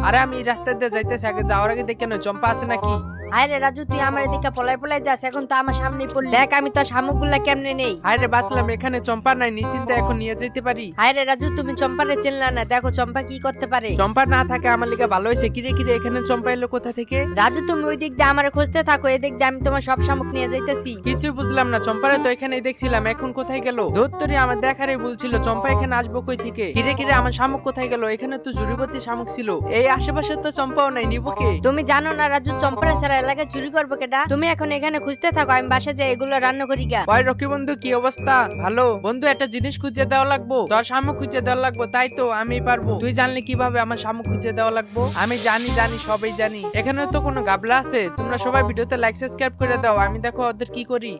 আরে আমি এই রাস্তা দিয়ে যাইতেছি, আগে যাওয়ার আগে দেখে নয় চম্পা আছে নাকি। আরে রাজু, তুই আমার এদিকে পলাই পলাই যাস, এখন তো আমার সামনেই পড়লি। দেখ আমি তো শামুকগুলা কেমনে নেই। আরে বাসলাম, এখানে চম্পা নাই, নিশ্চিন্তে এখন নিয়ে যেতে পারি। আরে রাজু, তুমি চম্পারে চিনলা না, দেখো চম্পা কি করতে পারে। চম্পা না থাকে আমার লিগে ভালো হয়েছে। কিরে কিরে এখানে চম্পা এলো কোথা থেকে? রাজু, তুমি ওই দিক দিয়ে আমারে খুঁজতে থাকো, এদিক দিয়ে আমি তোমার সব শামুক নিয়ে যাইতেছি। কিছুই বুঝলাম না, চম্পারে তো এখানেই দেখছিলাম, এখন কোথায় গেল? ধত্তরি আমার দেখারই ভুল ছিল, চম্পা এখানে আসবো কই থেকে? কিরে কিরে আমার শামুক কোথায় গেল? এখানে তো জুড়িবর্তী শামুক ছিল, এই আশেপাশে তো চম্পাও নাই, নিবো কে? তুমি জানো না রাজু, চম্পারে ছাড়া এলাকায় চুরি করবো কেটা? তুমি এখন এখানে খুঁজতে থাকো, আমি বাসা যাই এগুলো রান্না করি গা। ভাই রকি বন্ধু, কি অবস্থা? ভালো বন্ধু, একটা জিনিস খুঁজে দেওয়া লাগবো, তোর শামুক খুঁজে দেওয়া লাগবো। তাই তো আমি পারবো। তুই জানলে কিভাবে আমার শামুক খুঁজে দেওয়া লাগবো? আমি জানি জানি, সবাই জানি। এখানে তো কোনো গাবলা আছে? তোমরা সবাই ভিডিওতে লাইক সাবস্ক্রাইব করে দাও, আমি দেখো ওদের কি করি।